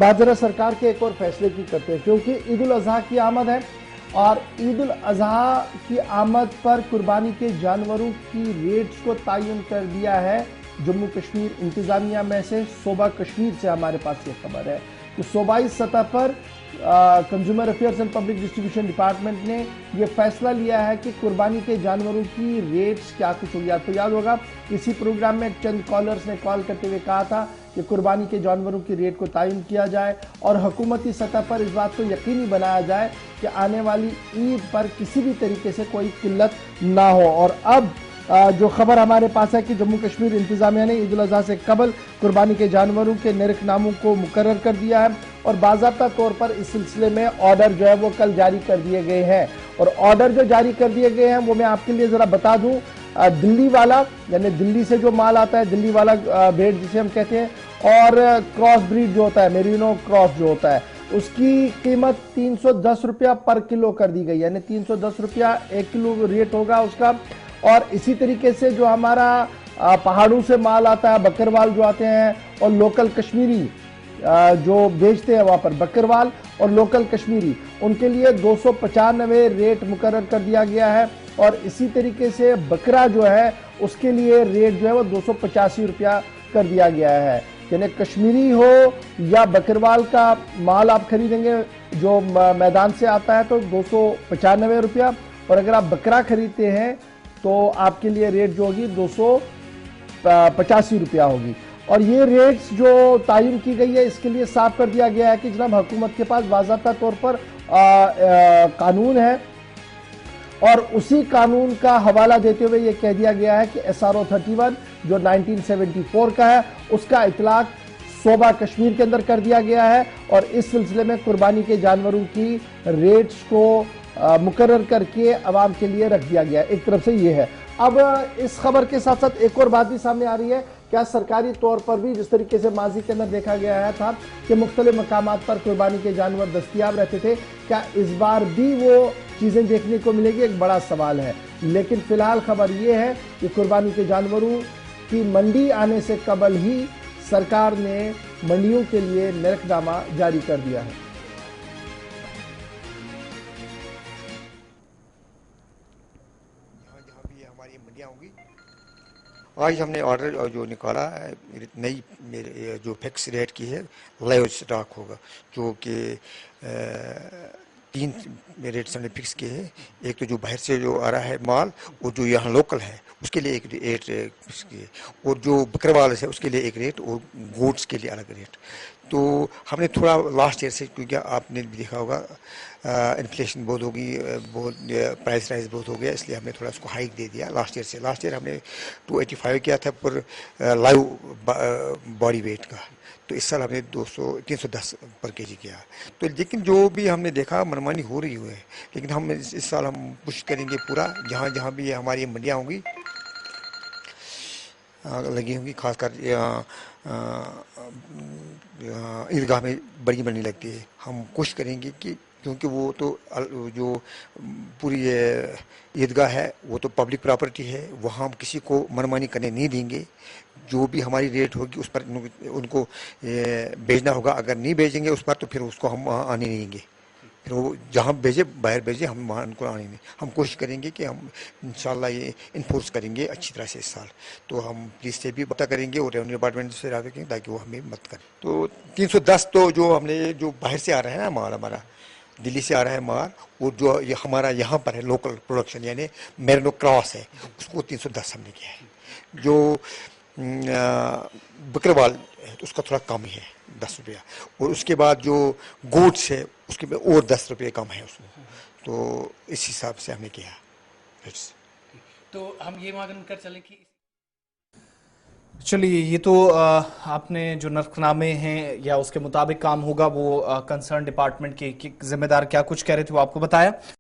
बात जरा सरकार के एक और फैसले की करते हैं, क्योंकि ईद उल अजहा की आमद है और ईद उल अजहा की आमद पर कुर्बानी के जानवरों की रेट्स को तयन कर दिया है जम्मू कश्मीर इंतजामिया में से। सूबा कश्मीर से हमारे पास ये खबर है कि सूबाई सतह पर consumer affairs and public distribution department ने ये फैसला लिया है कि कुर्बानी के जानवरों की रेट्स क्या कुछ होगी। आपको याद होगा इसी प्रोग्राम में चंद कॉलर्स ने कॉल करते हुए कहा था कि कुर्बानी के जानवरों की रेट को तयन किया जाए और हुकूमती सतह पर इस बात को यकीनी बनाया जाए कि आने वाली ईद पर किसी भी तरीके से कोई किल्लत ना हो। और अब जो खबर हमारे पास है कि जम्मू कश्मीर इंतजामिया ने ईद उल अजहा से कबल कुर्बानी के जानवरों के निरखनामों को मुकर्रर कर दिया है और बाज़ाब्ता तौर पर इस सिलसिले में ऑर्डर जो है वो कल जारी कर दिए गए हैं। और ऑर्डर जो जारी कर दिए गए हैं वो मैं आपके लिए ज़रा बता दूं, दिल्ली वाला यानी दिल्ली से जो माल आता है, दिल्ली वाला भेड़ जिसे हम कहते हैं, और क्रॉस ब्रीड जो होता है, मेरिनो क्रॉस जो होता है, उसकी कीमत 310 रुपया पर किलो कर दी गई, यानी 310 रुपया 1 किलो रेट होगा उसका। और इसी तरीके से जो हमारा पहाड़ों से माल आता है, बकरवाल जो आते हैं और लोकल कश्मीरी जो बेचते हैं वहाँ पर बकरवाल और लोकल कश्मीरी, उनके लिए 295 रेट मुकर्रर कर दिया गया है। और इसी तरीके से बकरा जो है उसके लिए रेट जो है वो 285 रुपया कर दिया गया है। यानी कश्मीरी हो या बकरवाल का माल आप खरीदेंगे जो मैदान से आता है तो 295 रुपया, और अगर आप बकरा खरीदते हैं तो आपके लिए रेट जो होगी 285 रुपया होगी। और ये रेट्स जो तयन की गई है इसके लिए साफ कर दिया गया है कि जनाब हुकूमत के पास बाज़ाब्ता तौर पर कानून है और उसी कानून का हवाला देते हुए ये कह दिया गया है कि SRO 31 जो 1974 का है उसका इतलाक सूबा कश्मीर के अंदर कर दिया गया है और इस सिलसिले में कुर्बानी के जानवरों की रेट्स को मुकर्रर करके अवाम के लिए रख दिया गया। एक तरफ से ये है। अब इस खबर के साथ साथ एक और बात भी सामने आ रही है, क्या सरकारी तौर पर भी जिस तरीके से माजी के अंदर देखा गया था कि मुख्तलिफ मकामात पर कुर्बानी के जानवर दस्तयाब रहते थे, क्या इस बार भी वो चीज़ें देखने को मिलेगी, एक बड़ा सवाल है। लेकिन फिलहाल खबर ये है कि कुर्बानी के जानवरों की मंडी आने से कबल ही सरकार ने मंडियों के लिए निरखनामा जारी कर दिया है। आज हमने ऑर्डर जो निकाला है, नई मेरे जो फिक्स रेट की है लाइव स्टॉक होगा, जो कि 3 रेट्स हमने फिक्स किए हैं। एक तो जो बाहर से जो आ रहा है माल और जो यहाँ लोकल है उसके लिए एक रेट फिक्स किए, और जो बकरवाल है उसके लिए एक रेट और गोट्स के लिए अलग रेट। तो हमने थोड़ा लास्ट ईयर से, क्योंकि आपने भी देखा होगा इन्फ्लेशन बहुत होगी, बहुत प्राइस राइज बहुत हो गया, इसलिए हमने थोड़ा उसको हाइक दे दिया लास्ट ईयर से। लास्ट ईयर हमने 285 किया था पर लाइव बॉडी वेट का, तो इस साल हमने 310 पर केजी किया। तो लेकिन जो भी हमने देखा मनमानी हो रही है, लेकिन हम इस साल हम कोशिश करेंगे पूरा, जहाँ जहाँ भी हमारी मंडियाँ होंगी लगी होंगी, खासकर ईदगाह में बड़ी मंडी लगती है, हम कोशिश करेंगे कि, क्योंकि वो तो जो पूरी ईदगाह है वो तो पब्लिक प्रॉपर्टी है, वहाँ हम किसी को मनमानी करने नहीं देंगे। जो भी हमारी रेट होगी उस पर उनको भेजना होगा, अगर नहीं भेजेंगे उस पर तो फिर उसको हम आने नहीं देंगे, फिर वो जहाँ भेजे बाहर भेजे हम वहाँ उनको आने नहीं। हम कोशिश करेंगे कि हम इंशाल्लाह ये इन्फोर्स करेंगे अच्छी तरह से इस साल। तो हम पुलिस से भी पता करेंगे और रेवेन्यू डिपार्टमेंट से रहा करेंगे ताकि वो हमें मदद करें। तो 310 तो जो हमने जो बाहर से आ रहा है ना माल, हमारा दिल्ली से आ रहा है माल, वो जो ये हमारा यहाँ पर है लोकल प्रोडक्शन यानी मेरिनो क्रॉस है, उसको 310 हमने किया है। जो बकरवाल है तो उसका थोड़ा कम ही है 10 रुपया, और उसके बाद जो गोट्स है उसके में और 10 रुपये कम है उसमें। तो इस हिसाब से हमने किया। तो हम ये मालूम कर चले कि चलिए, ये तो आपने जो नर्खनामे हैं या उसके मुताबिक काम होगा वो कंसर्न डिपार्टमेंट के जिम्मेदार क्या कुछ कह रहे थे वो आपको बताया।